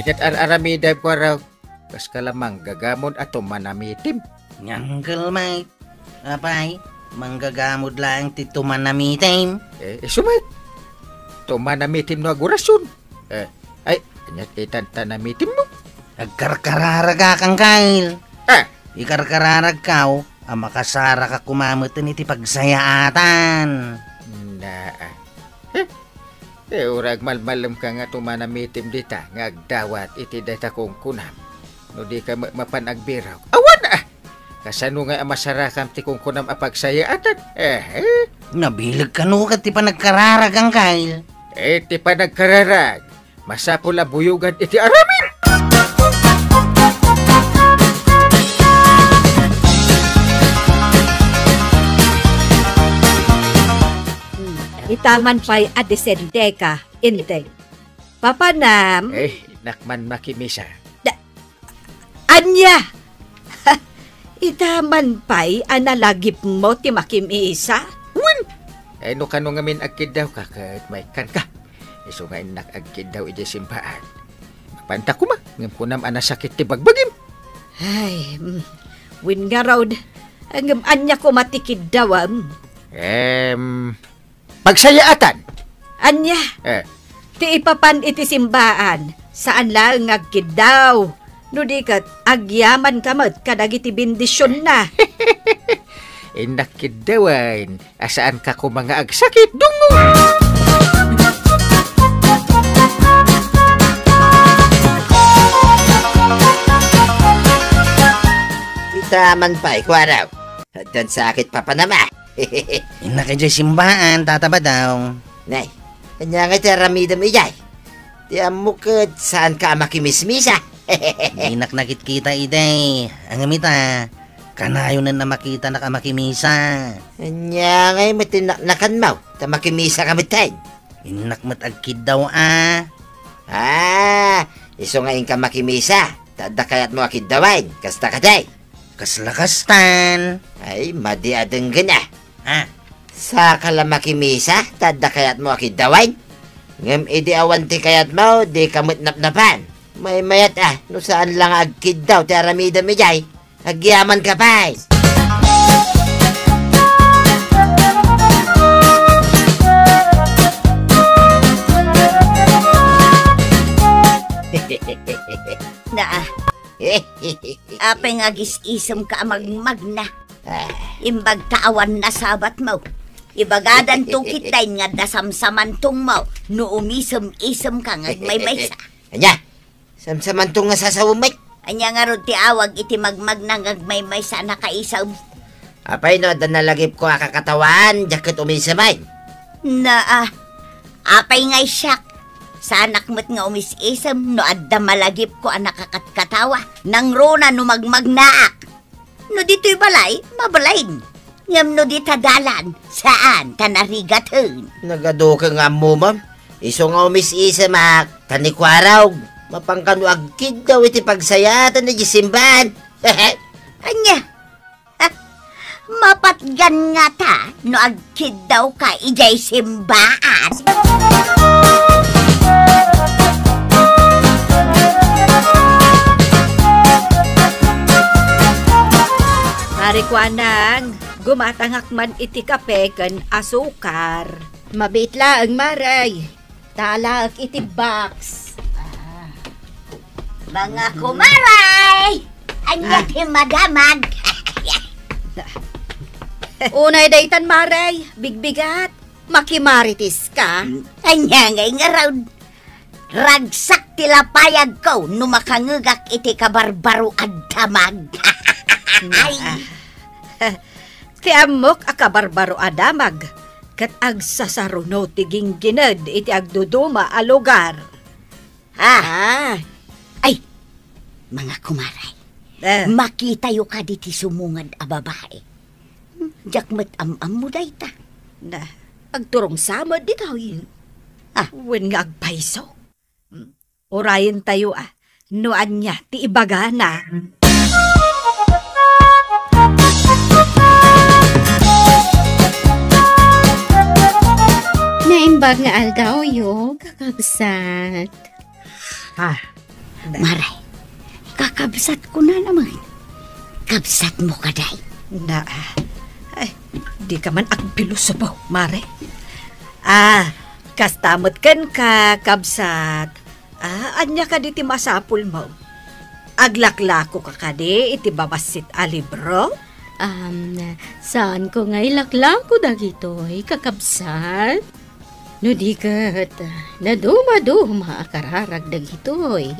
Ayat aramida ko raw. Kas kalamang gagamon ato manamitim. Nyangkel, mate. Apay, manggagamod lang ti tumanamitim. Sumait. Tumanamitim no agurasyon. Ay, kanyat itantanamitim mo. Agkarkararag kang kail. Ah, Ikarkararag kaw, makasara ka kumamutin iti pagsayaatan. na. Urag malmalam ka nga tumanamitim dita. Ngagdawat iti data kong kunam. No di ka mapanagbiraw. Awan na! Kasano nga masarakam ti kong kunam apagsayaatan. Nabilag ka no kat ti panagkararag ang kail. Ti panagkararag. Masapol na buyugan iti aramin. Itaman pa'y adesende ka, inteng. Papanam, Nakman makimisa. anya! Itaman pa'y analagip mo ti makimisa? No kano ngamin agkid daw ka kat may kan ka. So nga nakagkid daw iti simpaan. Mapanta ko ma, ngam kunam anasakit ti bagbagim. Ay, win nga raw, ang anya ko matikid daw. Pagsayaatan. Anya, ti ipapan iti simbaan, saan lang agkid daw. No di kat, agyaman kamat kadag iti bendisyon na. Nakid dawan, asaan ka ko mga agsakit dungo. Itaman pa, ikwaraw. Dan sakit pa panama. Inakadya simbaan, tataba daw. Nay, kanya nga taramidam ijay. Di amukad saan ka makimismisa. Inak nakit-kita iday. Ang amita, kanayo na makita na ka makimisa. Kanya nga matinaknakan mo. Ta makimisa kami tayo. Inak matagkid daw Iso nga ka makimisa. Tada kayat mo akid dawain. Kasta ka day. Kaslakastan. Ay, madiadeng gana. Sa kala makimisa, tada kayat mo akid dawain. Ngam idi awan ti kayat mo, di kamot napnapan. May mayat no saan lang agkid daw, ti aramida mi jay. Agyaman ka pa. Apay nga gis-isam ka magmagna. Imbag kaawan na sabat mo. Ibagadan tukit dahin nga dasamsamantong mo. No umisam-isam ka nga may maysa. Anya, samsamantong nga sasawumay. Anya nga ron ti awag iti magmagna nga may maysa na kaisaw. Apay no, danalagip ko akakatawan, jaket umisamay. Apay nga siyak. Sanak mo't nga umis-isam, no adda malagip ko ang nakakatkatawa. Nang rona no magmagnaak. No dito'y balay, mabalain. Ngam no di tadalan, saan tanarigatan. Nagado ka nga mo, ma'am. Iso nga umis-isam tanikwaraw. Mapangkano agkid daw iti pagsayatan na gisimban. Anya, mapatgan nga ta, no agkid daw ka ijay simbaan. Hari ko anang, gumatangak man iti kape kan asukar. Mabitla ang maray. Talak iti box. Mga kumaray! Anya ti madamag. Unay daytan maray, bigbigat. Makimaritis ka. Anya nga raw. Ragsak tilapayag ko no makangugak iti kabarbaro at damag. Ay. Ti amok akabarbaro adamag. Kat agsasaruno tiging ginad iti agduduma a lugar. Ay, mga kumaray. Makitayo ka diti sumungad a babae. Jakmet am-am mo dayta. Agturong samad di tayo yun. Wen nga agpaiso. Orayin tayo noan niya ti ibaga na. Naimbag nga aldaw yo, kakabsat. Maray, kakabsat ko na naman. Kabsat mo ka, day. Na, ay, di ka man agpilusobo, Mare. Kastamot kan ka, kabsat. Anya ka di ti masapul mo. Aglaklako ka kadi, iti babasit a libro? Saan ko nga ilaklako dagitoy, kakabsat? No di kat, naduma-duma akararag dagitoy.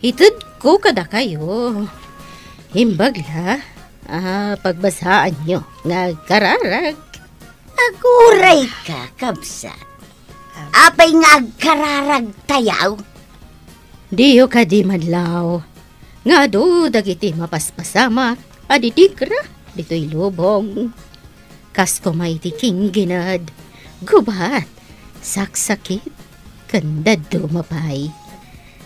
Itud ko kada kayo. Himbagla, pagbasaan nyo nga kararag. Aguray ka, kabsat. Apay nga agkararag tayaw. Diyo ka di madlaw. Nga do dagiti mapaspasamak, aditikra, dito'y lubong. Kasko may tiking ginad, gubat, saksakit, kanda dumapay.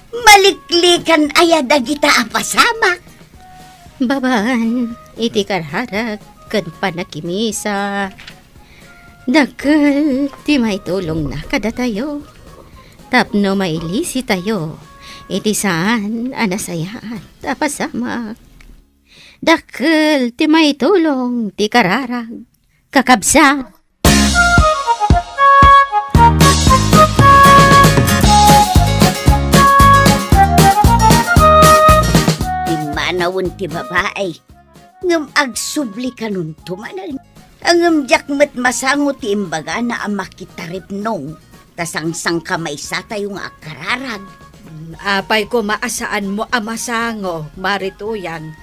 Maliklikan aya dagita apasamak. Baban, iti karharag, kan panakimisa. Dakal, ti may tulong na kada tayo. Tapno mailisi tayo. Iti saan anasayaan tapasamak. Dakal, ti may tulong, ti kararag, kakabsa. Di manawon ti babae. Ngam agsubli ka nun tumanan. Ang jakmet masango ti imbaga na amakitarip nung. Tasangsang kamay sa tayo nga akararag. Apay ko maasaan mo amasango, Marituyang.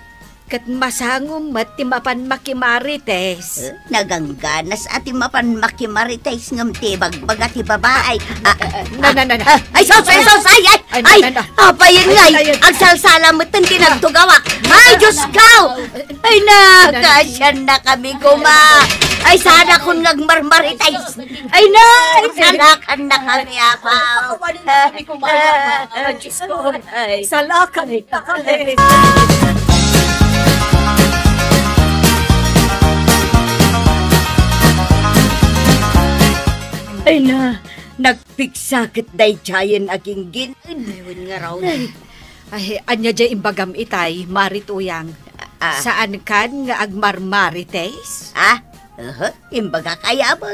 Kat masango mat ti mapan makimarites. Nagangganas at mapan makimarites ngam ti bagbaga ti babae. Ay, apayin ngay, agsalsala mo't ang tinagtugawa. Ay, Diyos ka! Ay, nakasyan na kami kuma. Ay, sana kung nagmarmarites. Ay, salakan na kami, apaw. Diyos ko, salakan na kami. Ay na, nagpiksakit day tiyayan aking ginid. Ayun nga raw. Ay, anya dyan imbagam itay, Marituyang. Saan kan nga agmarmarites? Imbaga kaya ba?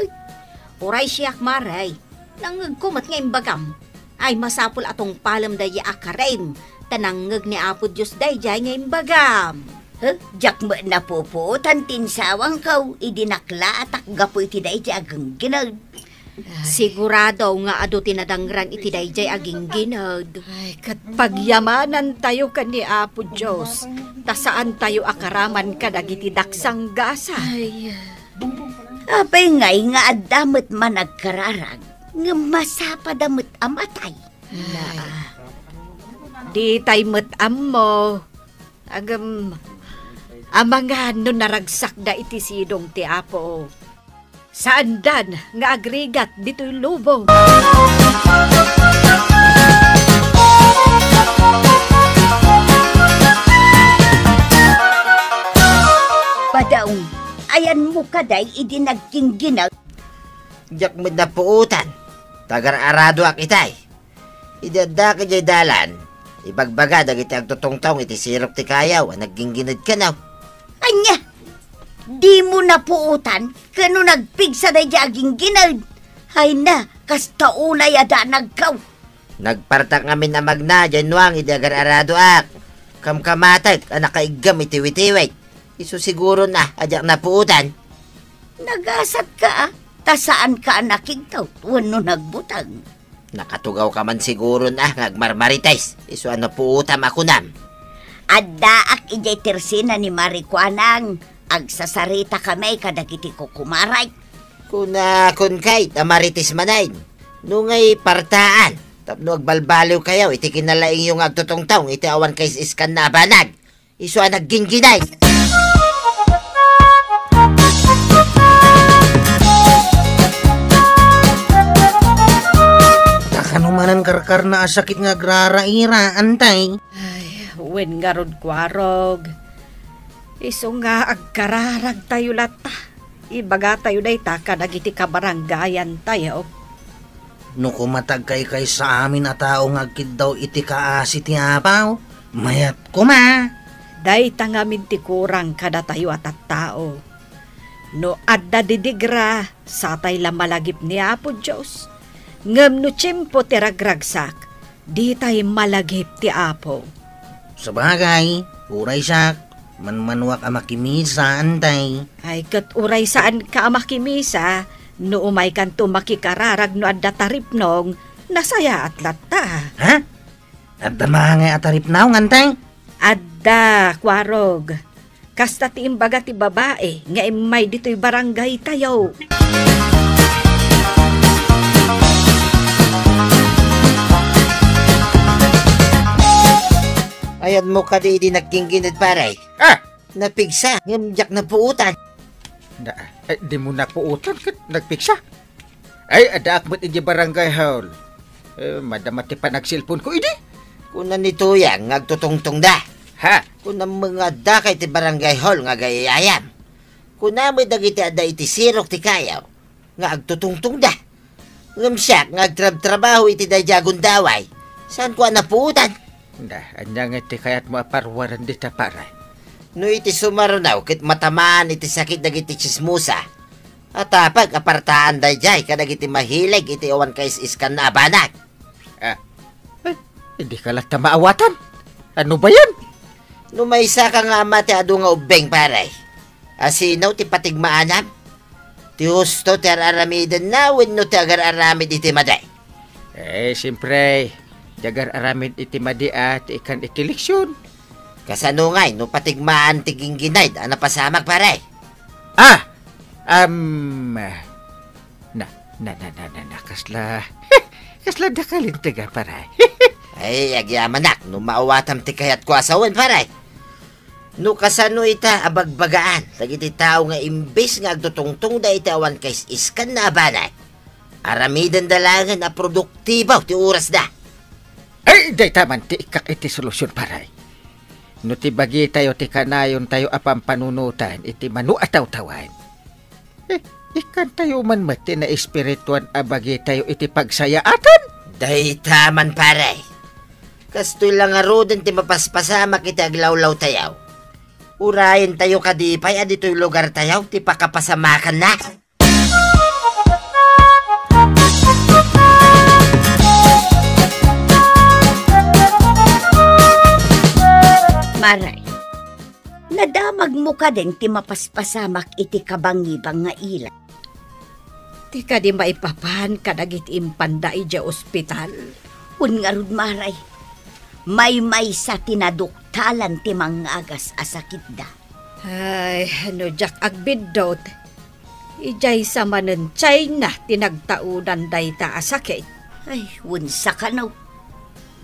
Uray siyak maray. Nangagkumat nga imbagam. Ay masapul atong palam day akarem. Tanangag ni Apo Diyos day dyan nga imbagam. Jak mo na po, tantinsawang kaw, idinakla at akgapoy ti day agang ginag. Sigurado nga ado tinadangran iti dayjay aging ginod. Ay, kat pagyamanan tayo kan ni Apo Diyos. Ta saan tayo akaraman ka dagiti daksang gasa. Apay ngay nga adamot man nagkararag, nga masapadamot amatay. Di tay matam mo. Agam, amanga no naragsak da iti sidong ti Apo. Saan dan nga agrigat dito'y lubong? Padaong, ayan mo kaday idinagking ginag. Jak mo na puutan. Tagar arado ak itay. Idada ka jay dalan. Ibagbaga dagiti agtutongtong iti sirop ti kayaw. Nagginginid ka na. Anya! Di mo na puutan, kano nagpigsa na aging ginag. Hay na, kasta unay ada nagkaw. Nagpartak kami na magna, Januang, idagar arado ak. Kamkamatay, anakaigam itiwitiwit. Iso siguro na, ajak na puutan. Nagasat ka, tasaan ka nakigtaw, wano nagbutang. Nakatugaw ka man siguro na, ngagmarmarites. Iso ano puutam ako nam. Addaak ijay tersina ni Marikuanang. Agsasarita kami kadagiti ko kumaray. Kun kay, tamaritis manayin. Nungay partaan. Tapno agbalbaliw kayo, iti kinalaing yung agtutongtong, iti awan kay iskan na abanag. Iso ang nagginginay. Takanumanan karkar na asakit nga graraira, antay. Ay, wen nga rod kwarog. Iso nga agkararag tayo lata. Ibaga tayo day ta kadagiti kabaranggayan tayo. no kumatag kay sa amin a tao nga agkid daw iti kaasi ti apaw. Mayat ko ma. Day tangamin ti kurang kada tayo at tao. No adda didigra, satay la malagip ni Apo Diyos. Ngam no tiyempo ti ragragsak, di tay malagip ti Apo. Sabagay, uray sak, manmanwak a makimisa antay. Ay kat uray saan ka makimisa, no umay kanto makikararag no adda taripnong, nasaya at latta. Ha? At damangay atarip na ngantay? Adda, kwarog. Kasta ti imbaga ti babae, nga imay dito'y barangay tayo. Ayan mo ka di nagkingginid paray. Napigsa, ngamjak na puutan. Di mo napuutan kat nagpiksa. Ay, adaak mo't iji barangay hall. Madamati pa nagsilpon ko, idi. Kunan nito yan, ngagtutungtong da. Ha? Kunan mga da kay ti barangay hall nga gayayam. Kunan may dagiti ada iti sirok ti kayaw. Nga agtutungtong da. Ngamsyak, ngagtrab-trabaho iti dayjagon daway. Saan ko napuutan? Anya nga iti kayat mo aparwaran di taparay. No iti sumarunaw, kit matamaan iti sakit dagiti chismusa. At apag apartaan dayjay kadagiti mahilig iti awan kay iskan na abanak. Hindi ka lang maawatan. Ano ba yan? No may isa ka nga amate adu nga ubeng paray. Asinaw ti patigmaanam. Ti husto ti aramiden na wenno ti agar aramid iti maday. Siyempre, jagar aramid iti madi at ikan iti leksyon. Kasanungay, no patigmaan ti ginginayd, pasamag paray. Kasla dakalintiga paray. Ay, agyamanak, no maawatam ti kayat ko asawan paray. No kasano ita abagbagaan, dagiti tao nga imbes nga agtutungtong da ita awan kay iskan na abanay. Aramidan dalangan na produktibaw ti oras da. Ay, day taman ti ikak iti solusyon paray. No ti bagi tayo ti kanayon tayo apang panunutan iti manu ataw tawan. Ikan tayo man mati na espirituan abagi tayo iti pagsayaatan. Day taman paray. Kastoy lang nga roden ti mapaspasamak iti aglawlaw tayaw. Urayin tayo kadipay adito'y lugar tayaw ti pakapasamakan na. Maray, nadamag mo ka din ti mapaspasamak iti kabangibang nga ila. Ti ka di maipapan kadagit impanda ija ospital. Un nga rod maray, may sa tinaduktalan ti mangagas asakit da. Ay, ano jak agbidot. Ijay sa manen China tinagtaudan dayta asakit. Ay, unsa ka no.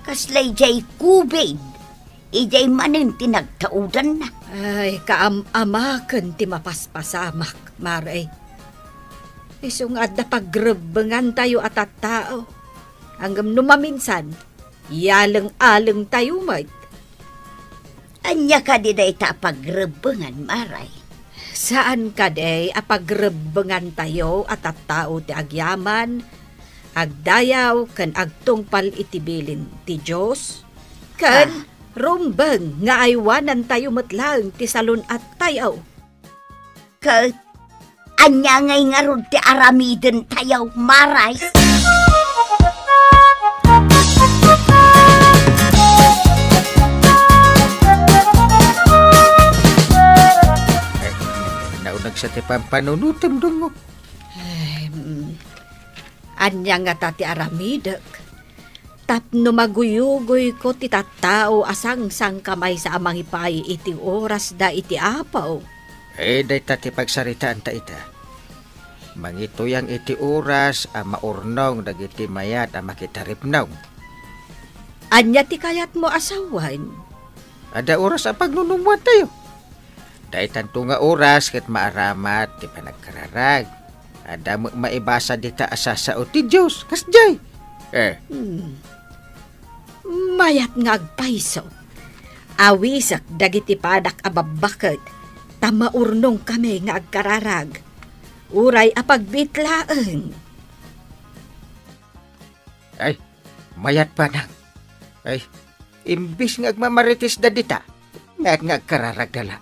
Kaslay jay kubid. Ijay manen tinagtaudan na. Ay, kaam-amakan ti mapaspasamak, maray. Isungad na pagrebengan tayo at tao. Hanggang numaminsan, yalang-alang tayo mat. Anya ka di day ta pagrebengan, maray. Saan ka day apagrebengan tayo at tao ti agyaman, agdayaw kan agtungpal itibilin ti Diyos, kan rumbeng nga aywanan tayo matlang ti salon at tayo. Anya ngay nga rod ti aramiden tayaw, maray. Naunag sa ti pampanunutan dong mo. Anya nga tati aramidek. Tapno maguyugoy ko ti tattao asang-sang kamay sa amang ipay iti oras da iti apaw. Day tati pagsaritaan ta ita. Mangituyang iti oras maurnong dagiti mayat makitaripnong. Anya ti kayat mo asawan? Ada oras pagnunumuan tayo. Dahil tanto nga oras kat maaramat ti panagkararag. Ada maibasa dita asasa o ti Diyos. Kasjay. Mayat nga agpaiso. Awisak dagiti padak ababakat. Tamaurnong kami nga agkararag. Uray apagbitlaan. Ay, mayat pa nang. Ay, imbis nga agmamaritis da dita, nga kararagdala.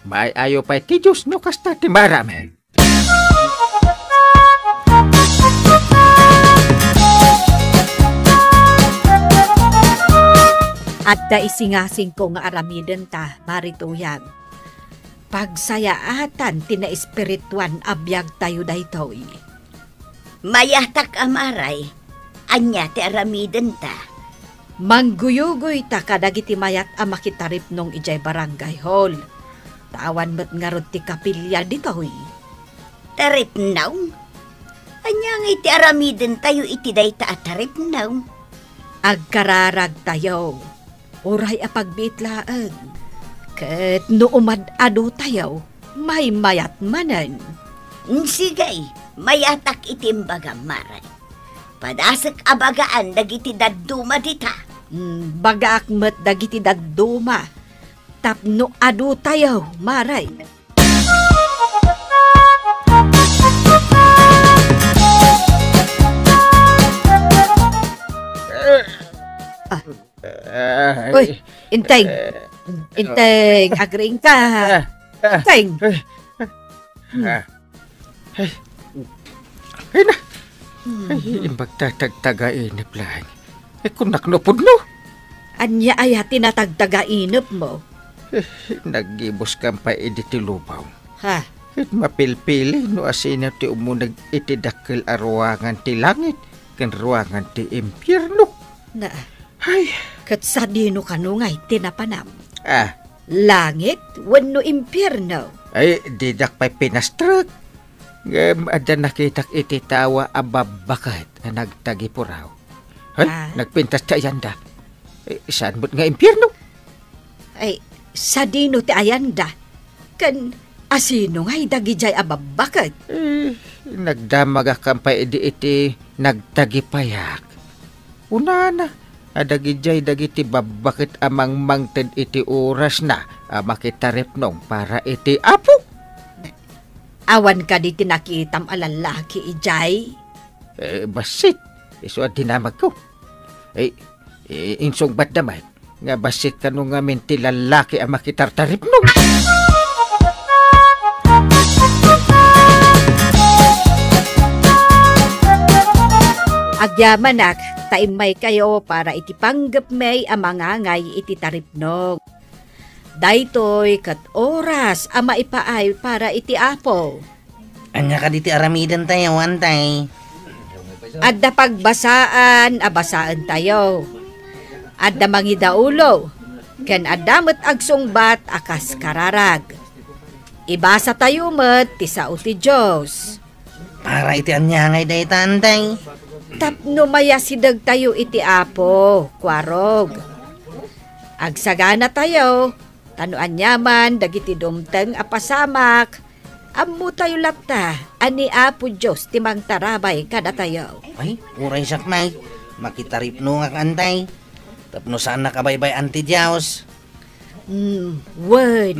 May ayo pa ti Diyos no kasta ti marami. At da isingasing ko nga aramiden ta, marituyang. Pagsayaatan tina espirituan abiyag tayo daytoy. Mayatak amaray, anya ti aramiden ta. Mangguyugoy ta kadagiti mayat a makitarip nung ijay barangay hall. Tawan met nga rod ti kapilya ditoy. Tarip naw? Anya nga iti aramiden tayo iti dayta at tarip naw? Agkararag tayo. Uray a pagbitlaan. Ket no umad-ado tayo, may mayat manan. Sigay, mayatak itimbaga maray. Padasek abagaan dagiti dadduma dita. Bagaak met dagiti dadduma. Tapno ado tayo, maray. Uy, inteng. Inteng, agring ka. Inteng. Ay na. Ay, imbag tatagtaga-inip lang. Ay, kung naknupod no. Anya ay tinatagtaga-inip mo. Nagibos kang pa editi lupaw. Ha? At mapilpili no asin ti umunag itidakil a ruangan ti langit kan ruangan ti impyerno. Na, Ay, kat sa dino kanungay tinapanam. ah, Langit, wano impyerno. ay didak pa pinastrak. Ada nakitak iti tawa ababakat na nagtagipuraw. Nagpintas ta yanda. Saan mo't nga impyerno? Ay, sa dino ti ayanda. Kan asino nga'y dagijay ababakat. Nagdamaga kang pa iti nagtagipayak. Una na. Adagijay dagiti babakit amang mangted iti oras na makitarip nong para iti apo. Awan ka di tinakitam alalaki ijay. Basit. Iso at dinamag ko. Insong ba't naman? Nga basit ka nung amin ti lalaki ang makitartarip nong. Agyamanak, taimay kayo para itipanggap may amangangay iti taripnog. Daytoy kat oras ama ipaay para iti apo. Anya ka diti aramiden tayo, antay. Adda pagbasaan, abasaan tayo. Adda mangidaulo, ken addamet agsungbat akas kararag. Ibasa tayo met ti sao ti Diyos. Para iti anya ngay dayta, antay. Tapno maya sidag tayo iti apo, kwarog. Agsagana tayo, tanuan yaman, dagiti dumteng apasamak. Ammo tayo lapta, ani apo Diyos, timang tarabay kada tayo. Ay, uray sakmay. Makitarip no nga antay. Tapno saan nakabaybay anti Diyos. Word.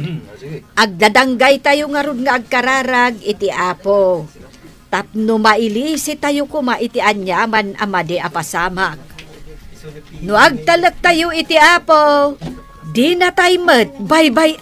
Agdadanggay tayo nga ron nga agkararag iti apo. Tapno mailisi tayo kuma iti anyaman amade apasamak. No agtalak tayo iti apo, di na tayo met, bye-bye.